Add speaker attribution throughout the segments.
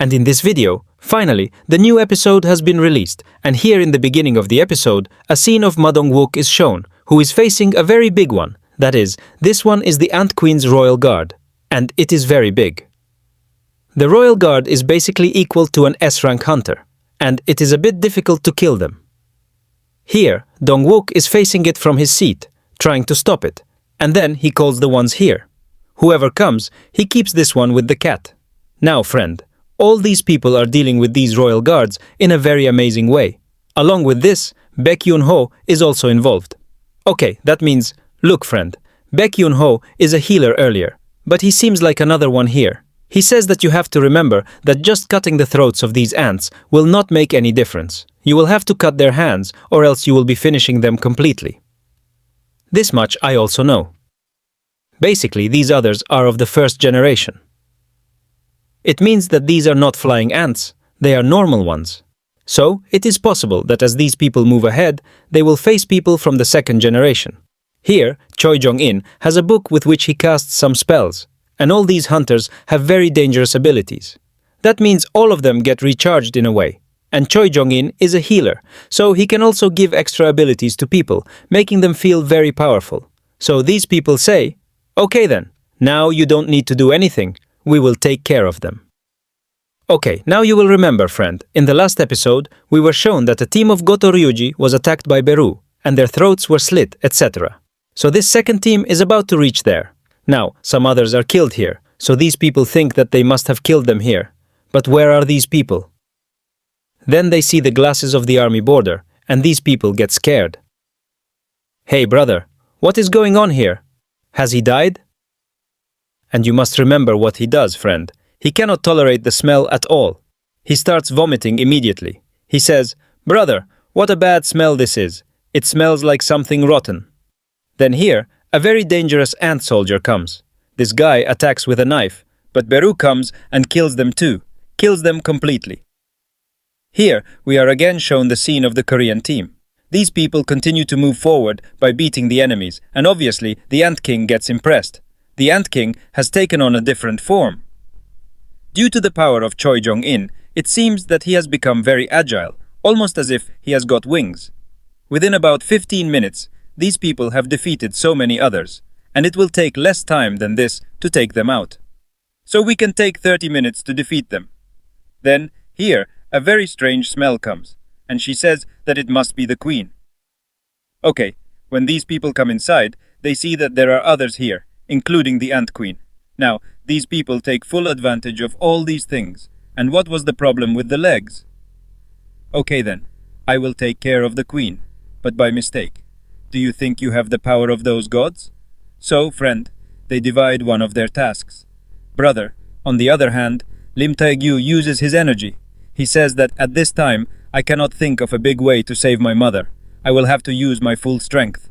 Speaker 1: And in this video, finally, the new episode has been released, and here in the beginning of the episode, a scene of Ma Dong-wook is shown, who is facing a very big one. That is, this one is the Ant Queen's Royal Guard, and it is very big. The Royal Guard is basically equal to an S-rank hunter, and it is a bit difficult to kill them. Here, Dong-wook is facing it from his seat, trying to stop it, and then he calls the ones here. Whoever comes, he keeps this one with the cat. Now, friend, all these people are dealing with these royal guards in a very amazing way. Along with this, Baek Yoon-ho is also involved. Okay, that means, look friend, Baek Yoon-ho is a healer earlier, but he seems like another one here. He says that you have to remember that just cutting the throats of these ants will not make any difference. You will have to cut their hands or else you will be finishing them completely. This much I also know. Basically, these others are of the first generation. It means that these are not flying ants, they are normal ones. So, it is possible that as these people move ahead, they will face people from the second generation. Here, Choi Jong-in has a book with which he casts some spells, and all these hunters have very dangerous abilities. That means all of them get recharged in a way. And Choi Jong-in is a healer, so he can also give extra abilities to people, making them feel very powerful. So these people say, okay then, now you don't need to do anything. We will take care of them. Okay, now you will remember, friend, in the last episode, we were shown that a team of Goto Ryuji was attacked by Beru, and their throats were slit, etc. So this second team is about to reach there. Now, some others are killed here, so these people think that they must have killed them here. But where are these people? Then they see the glasses of the army border, and these people get scared. Hey brother, what is going on here? Has he died? And you must remember what he does, friend. He cannot tolerate the smell at all. He starts vomiting immediately. He says, brother, what a bad smell this is. It smells like something rotten. Then here, a very dangerous ant soldier comes. This guy attacks with a knife, but Beru comes and kills them too. Kills them completely. Here, we are again shown the scene of the Korean team. These people continue to move forward by beating the enemies, and obviously the Ant King gets impressed. The Ant King has taken on a different form. Due to the power of Choi Jong-in, it seems that he has become very agile, almost as if he has got wings. Within about 15 minutes, these people have defeated so many others, and it will take less time than this to take them out. So we can take 30 minutes to defeat them. Then, here, a very strange smell comes, and she says that it must be the queen. Okay, when these people come inside, they see that there are others here, including the Ant Queen. Now, these people take full advantage of all these things. And what was the problem with the legs? Okay then, I will take care of the queen, but by mistake. Do you think you have the power of those gods? So, friend, they divide one of their tasks. Brother, on the other hand, Lim Tae-gyu uses his energy. He says that at this time, I cannot think of a big way to save my mother. I will have to use my full strength.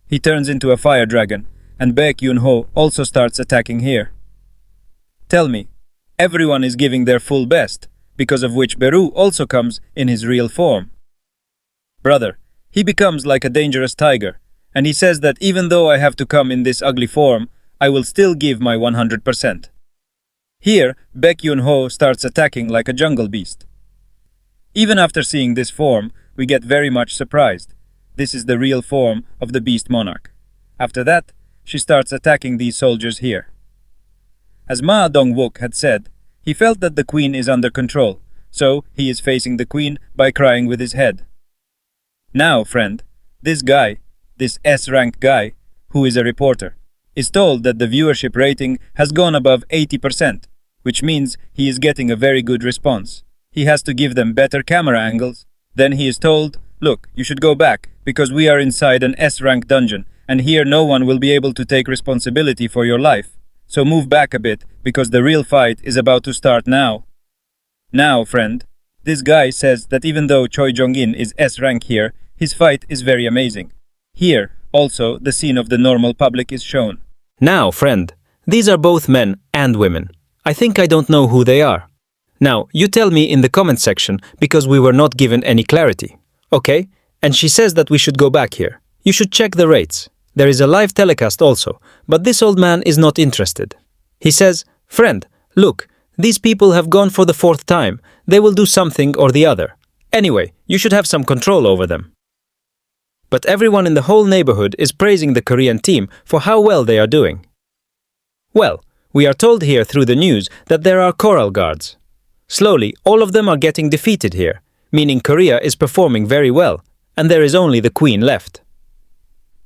Speaker 1: He turns into a fire dragon, and Baek Yoon-ho also starts attacking here. Tell me, everyone is giving their full best, because of which Beru also comes in his real form. Brother, he becomes like a dangerous tiger, and he says that even though I have to come in this ugly form, I will still give my 100%. Here, Baek Yoon-ho starts attacking like a jungle beast. Even after seeing this form, we get very much surprised. This is the real form of the beast monarch. After that, she starts attacking these soldiers here. As Ma Dong-wook had said, he felt that the queen is under control, so he is facing the queen by crying with his head. Now, friend, this guy, this S-rank guy, who is a reporter, is told that the viewership rating has gone above 80%, which means he is getting a very good response. He has to give them better camera angles. Then he is told, look, you should go back, because we are inside an S-rank dungeon, and here no one will be able to take responsibility for your life. So move back a bit, because the real fight is about to start now. Now, friend, this guy says that even though Choi Jong-in is S-rank here, his fight is very amazing. Here, also, the scene of the normal public is shown. Now, friend, these are both men and women. I think I don't know who they are. Now, you tell me in the comment section, because we were not given any clarity. Okay? And she says that we should go back here. You should check the rates. There is a live telecast also, but this old man is not interested. He says, friend, look, These people have gone for the fourth time. They will do something or the other. Anyway, you should have some control over them. But everyone in the whole neighborhood is praising the Korean team for how well they are doing. Well, we are told here through the news that there are Coral Guards. Slowly, all of them are getting defeated here, meaning Korea is performing very well, and there is only the Queen left.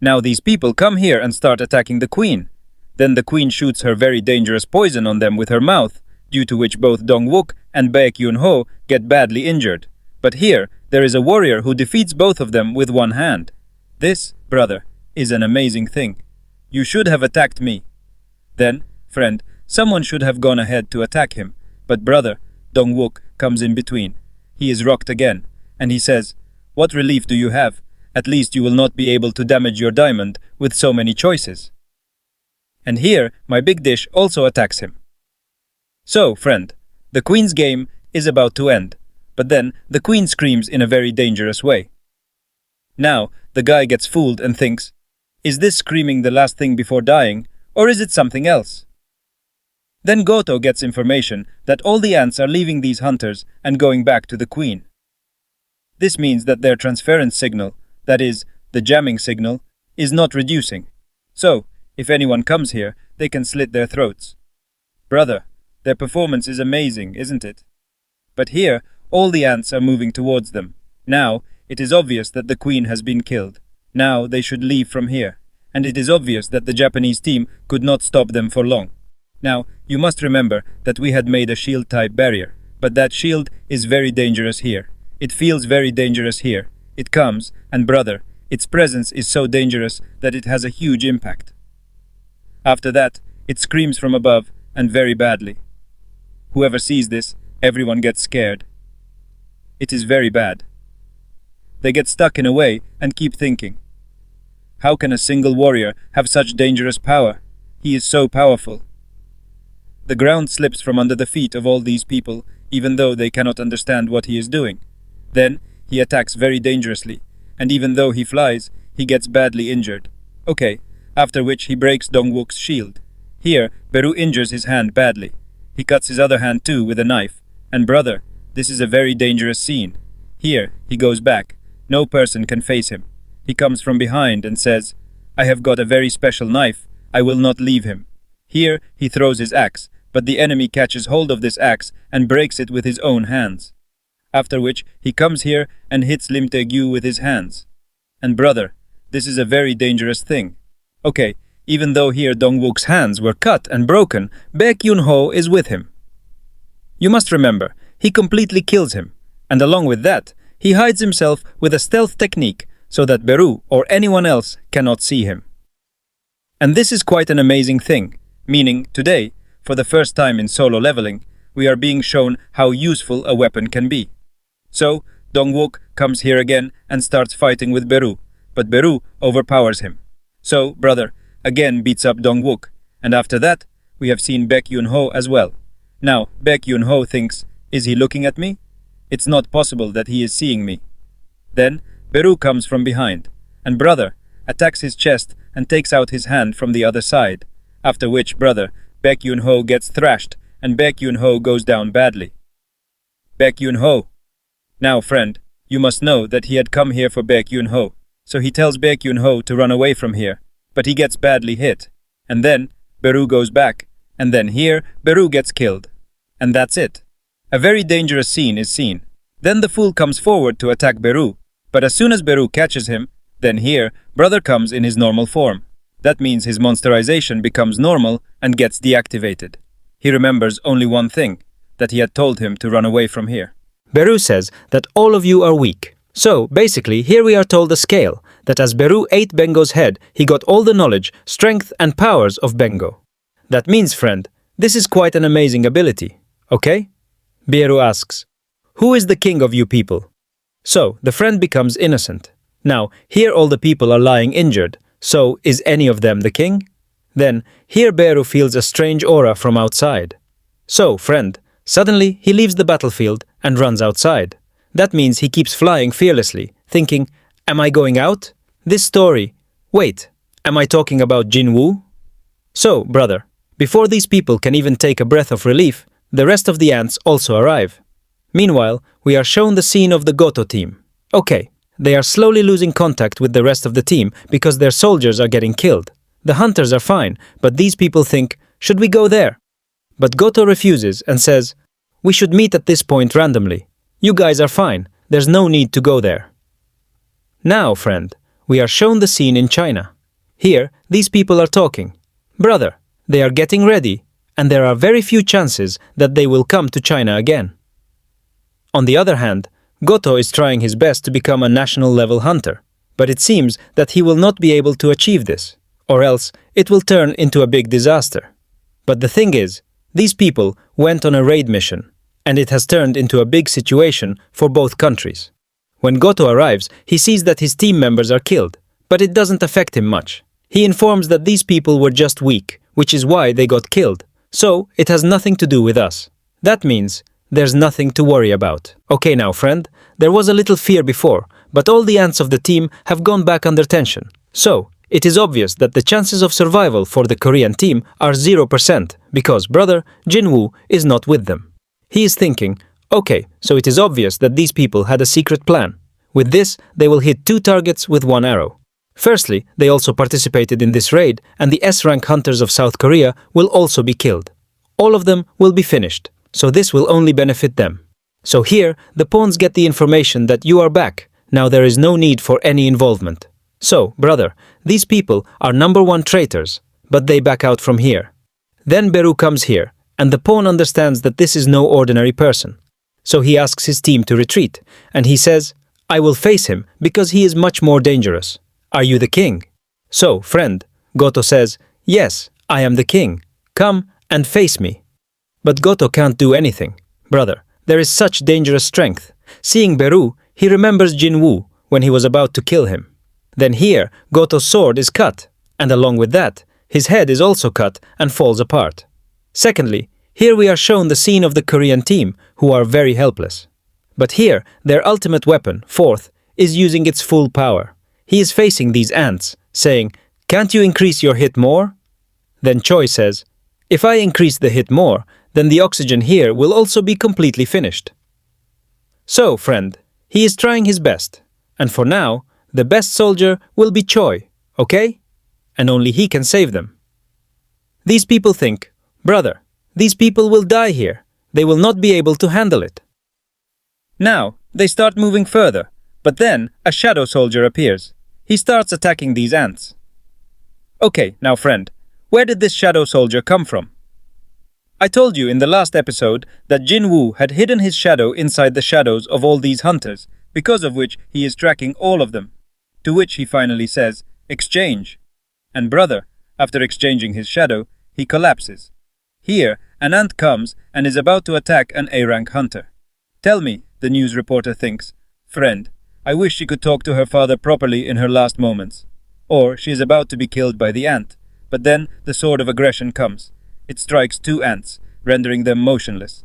Speaker 1: Now these people come here and start attacking the Queen. Then the Queen shoots her very dangerous poison on them with her mouth, due to which both Dong-wook and Baek-yun-ho get badly injured. But here, there is a warrior who defeats both of them with one hand. This, brother, is an amazing thing. You should have attacked me. Then, friend, someone should have gone ahead to attack him. But brother, Dong-wook comes in between. He is rocked again, and he says, "What relief do you have? At least you will not be able to damage your diamond with so many choices." And here, my big dish also attacks him. So, friend, the Queen's game is about to end. But then, the Queen screams in a very dangerous way. Now, the guy gets fooled and thinks, is this screaming the last thing before dying, or is it something else? Then Goto gets information that all the ants are leaving these hunters and going back to the Queen. This means that their transference signal, that is, the jamming signal, is not reducing. So, if anyone comes here, they can slit their throats. Brother, their performance is amazing, isn't it? But here, all the ants are moving towards them. Now, it is obvious that the Queen has been killed. Now, they should leave from here. And it is obvious that the Japanese team could not stop them for long. Now, you must remember that we had made a shield-type barrier. But that shield is very dangerous here. It feels very dangerous here. It comes, and brother, its presence is so dangerous that it has a huge impact. After that, it screams from above, and very badly. Whoever sees this, everyone gets scared. It is very bad. They get stuck in a way and keep thinking. How can a single warrior have such dangerous power? He is so powerful. The ground slips from under the feet of all these people, even though they cannot understand what he is doing. Then, he attacks very dangerously, and even though he flies, he gets badly injured. Okay, after which he breaks Dong-wook's shield. Here, Beru injures his hand badly. He cuts his other hand too with a knife. And brother, this is a very dangerous scene. Here, he goes back. No person can face him. He comes from behind and says, "I have got a very special knife. I will not leave him." Here, he throws his axe, but the enemy catches hold of this axe and breaks it with his own hands. After which, he comes here and hits Lim Tae-gyu with his hands. And brother, this is a very dangerous thing. Okay, even though here Dong-wook's hands were cut and broken, Baek-yun-ho is with him. You must remember, he completely kills him, and along with that, he hides himself with a stealth technique so that Beru or anyone else cannot see him. And this is quite an amazing thing, meaning today, for the first time in solo leveling, we are being shown how useful a weapon can be. So, Dong-wook comes here again and starts fighting with Beru, but Beru overpowers him. So, brother, again beats up Dong-wook, and after that, we have seen Baek-yun-ho as well. Now, Baek-yun-ho thinks, is he looking at me? It's not possible that he is seeing me. Then, Beru comes from behind, and brother attacks his chest and takes out his hand from the other side, after which, brother, Baek-yun-ho gets thrashed, and Baek-yun-ho goes down badly. Baek-yun-ho. Now, friend, you must know that he had come here for Baek-yun-ho, so he tells Baek-yun-ho to run away from here, but he gets badly hit. And then, Beru goes back, and then here, Beru gets killed. And that's it. A very dangerous scene is seen. Then the fool comes forward to attack Beru, but as soon as Beru catches him, then here, brother comes in his normal form. That means his monsterization becomes normal and gets deactivated. He remembers only one thing, that he had told him to run away from here. Beru says that all of you are weak. So, basically, here we are told a scale, that as Beru ate Bengo's head, he got all the knowledge, strength and powers of Bengo. That means, friend, this is quite an amazing ability, okay? Beru asks, who is the king of you people? So, the friend becomes innocent. Now, here all the people are lying injured, so is any of them the king? Then, here Beru feels a strange aura from outside. So, friend, suddenly he leaves the battlefield and runs outside. That means he keeps flying fearlessly, thinking, am I going out? This story. Wait, am I talking about Jin Woo? So, brother, before these people can even take a breath of relief, the rest of the ants also arrive. Meanwhile, we are shown the scene of the Goto team. Okay, they are slowly losing contact with the rest of the team because their soldiers are getting killed. The hunters are fine, but these people think, should we go there? But Goto refuses and says, we should meet at this point randomly. You guys are fine, there's no need to go there. Now, friend, we are shown the scene in China. Here, these people are talking. Brother, they are getting ready, and there are very few chances that they will come to China again. On the other hand, Goto is trying his best to become a national-level hunter, but it seems that he will not be able to achieve this, or else it will turn into a big disaster. But the thing is, these people went on a raid mission, and it has turned into a big situation for both countries. When Goto arrives, he sees that his team members are killed, but it doesn't affect him much. He informs that these people were just weak, which is why they got killed, so it has nothing to do with us. That means there's nothing to worry about. Okay now, friend, there was a little fear before, but all the ants of the team have gone back under tension. So, it is obvious that the chances of survival for the Korean team are 0% because brother Jin Woo is not with them. He is thinking, okay, so it is obvious that these people had a secret plan. With this, they will hit 2 targets with 1 arrow. Firstly, they also participated in this raid, and the S-rank hunters of South Korea will also be killed. All of them will be finished, so this will only benefit them. So here, the pawns get the information that you are back. Now there is no need for any involvement. So, brother, these people are #1 traitors, but they back out from here. Then Beru comes here, and the pawn understands that this is no ordinary person. So he asks his team to retreat, and he says, I will face him because he is much more dangerous. Are you the king? So, friend, Goto says, yes, I am the king. Come and face me. But Goto can't do anything. Brother, there is such dangerous strength. Seeing Beru, he remembers Jin Woo when he was about to kill him. Then here, Goto's sword is cut, and along with that, his head is also cut and falls apart. Secondly, here we are shown the scene of the Korean team, who are very helpless. But here, their ultimate weapon, fourth, is using its full power. He is facing these ants, saying, can't you increase your hit more? Then Choi says, if I increase the hit more, then the oxygen here will also be completely finished. So, friend, he is trying his best, and for now, the best soldier will be Choi, okay? And only he can save them. These people think, brother, these people will die here. They will not be able to handle it. Now, they start moving further, but then a shadow soldier appears. He starts attacking these ants. Okay, now friend, where did this shadow soldier come from? I told you in the last episode that Jin Woo had hidden his shadow inside the shadows of all these hunters, because of which he is tracking all of them. To which he finally says, exchange. And brother, after exchanging his shadow, he collapses. Here, an ant comes and is about to attack an A-rank hunter. Tell me, the news reporter thinks, friend, I wish she could talk to her father properly in her last moments. Or she is about to be killed by the ant, but then the sword of aggression comes. It strikes 2 ants, rendering them motionless.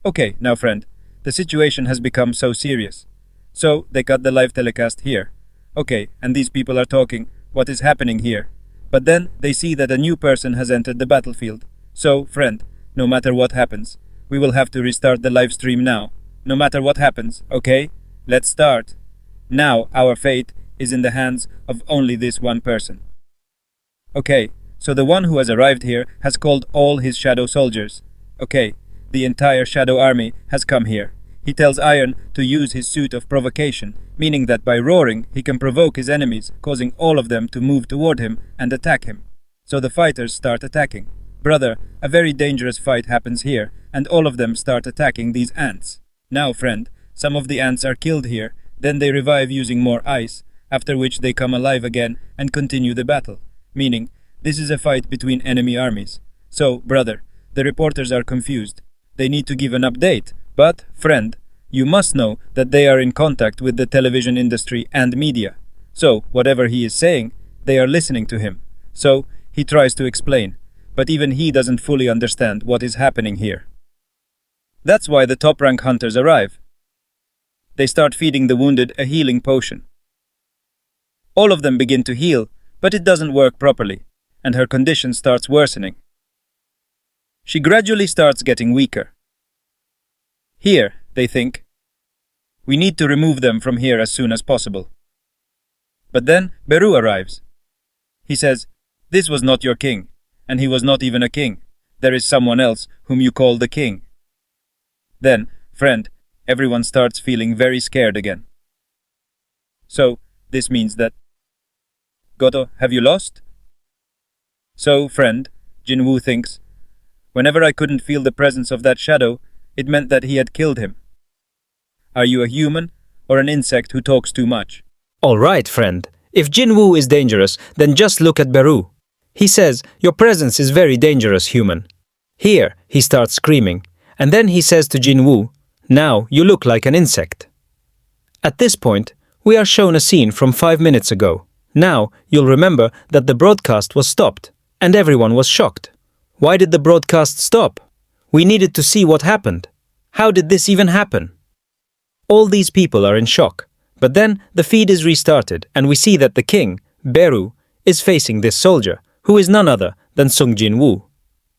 Speaker 1: Okay, now friend, the situation has become so serious. So they cut the live telecast here. Okay, and these people are talking, what is happening here? But then they see that a new person has entered the battlefield. So, friend, no matter what happens, we will have to restart the live stream now. No matter what happens, okay? Let's start. Now our fate is in the hands of only this one person. Okay, so the one who has arrived here has called all his shadow soldiers. Okay, the entire shadow army has come here. He tells Iron to use his suit of provocation, meaning that by roaring he can provoke his enemies, causing all of them to move toward him and attack him. So the fighters start attacking. Brother, a very dangerous fight happens here, and all of them start attacking these ants. Now, friend, some of the ants are killed here, then they revive using more ice, after which they come alive again and continue the battle, meaning this is a fight between enemy armies. So, brother, the reporters are confused. They need to give an update, but, friend, you must know that they are in contact with the television industry and media. So, whatever he is saying, they are listening to him. So, he tries to explain, but even he doesn't fully understand what is happening here. That's why the top-rank hunters arrive. They start feeding the wounded a healing potion. All of them begin to heal, but it doesn't work properly, and her condition starts worsening. She gradually starts getting weaker.
Speaker 2: Here, they think. We need to remove them from here as soon as possible. But then Beru arrives. He says, "This was not your king, and he was not even a king. There is someone else whom you call the king." Then, friend, everyone starts feeling very scared again. So, this means that... Goto, have you lost? So, friend, Jin Woo thinks, whenever I couldn't feel the presence of that shadow, it meant that he had killed him. Are you a human or an insect who talks too much?
Speaker 1: All right, friend. If Jin Woo is dangerous, then just look at Beru. He says, "Your presence is very dangerous, human." Here, he starts screaming, and then he says to Jin Woo, "Now you look like an insect." At this point, we are shown a scene from 5 minutes ago. Now, you'll remember that the broadcast was stopped, and everyone was shocked. Why did the broadcast stop? We needed to see what happened. How did this even happen? All these people are in shock, but then the feed is restarted and we see that the king, Beru, is facing this soldier, who is none other than Sung Jin Woo.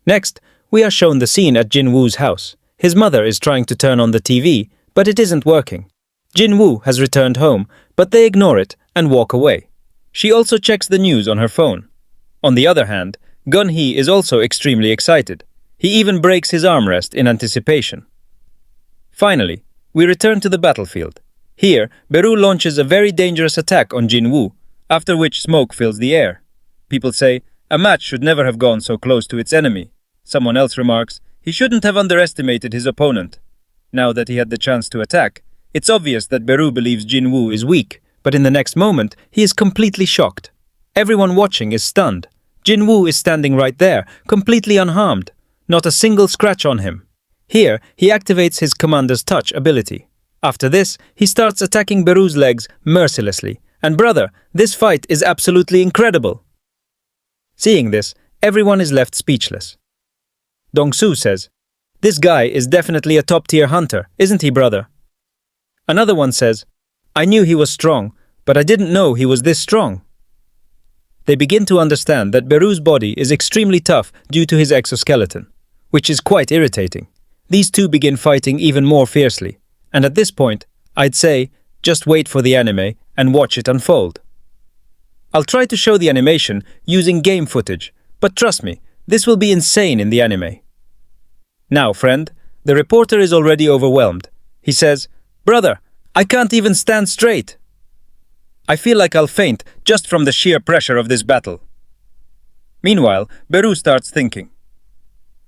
Speaker 1: Next, we are shown the scene at Jin Woo's house. His mother is trying to turn on the TV, but it isn't working. Jin Woo has returned home, but they ignore it and walk away. She also checks the news on her phone. On the other hand, Gun-hee is also extremely excited. He even breaks his armrest in anticipation. Finally, we return to the battlefield. Here, Beru launches a very dangerous attack on Jin Woo, after which smoke fills the air. People say, a match should never have gone so close to its enemy. Someone else remarks, he shouldn't have underestimated his opponent. Now that he had the chance to attack, it's obvious that Beru believes Jin Woo is weak, but in the next moment, he is completely shocked. Everyone watching is stunned. Jin Woo is standing right there, completely unharmed. Not a single scratch on him. Here, he activates his Commander's Touch ability. After this, he starts attacking Beru's legs mercilessly. And brother, this fight is absolutely incredible. Seeing this, everyone is left speechless. Dong-soo says, "This guy is definitely a top-tier hunter, isn't he, brother?" Another one says, "I knew he was strong, but I didn't know he was this strong." They begin to understand that Beru's body is extremely tough due to his exoskeleton, which is quite irritating. These two begin fighting even more fiercely, and at this point, I'd say, just wait for the anime and watch it unfold. I'll try to show the animation using game footage, but trust me, this will be insane in the anime. Now, friend, the reporter is already overwhelmed. He says, "Brother, I can't even stand straight. I feel like I'll faint just from the sheer pressure of this battle." Meanwhile, Beru starts thinking,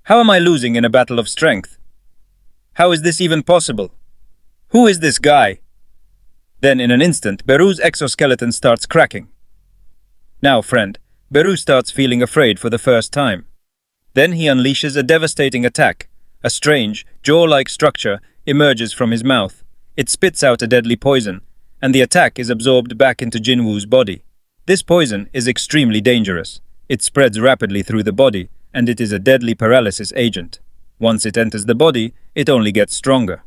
Speaker 1: how am I losing in a battle of strength? How is this even possible? Who is this guy? Then in an instant, Beru's exoskeleton starts cracking. Now, friend, Beru starts feeling afraid for the first time. Then he unleashes a devastating attack. A strange, jaw-like structure emerges from his mouth. It spits out a deadly poison, and the attack is absorbed back into Jin Woo's body. This poison is extremely dangerous. It spreads rapidly through the body, and it is a deadly paralysis agent. Once it enters the body, it only gets stronger.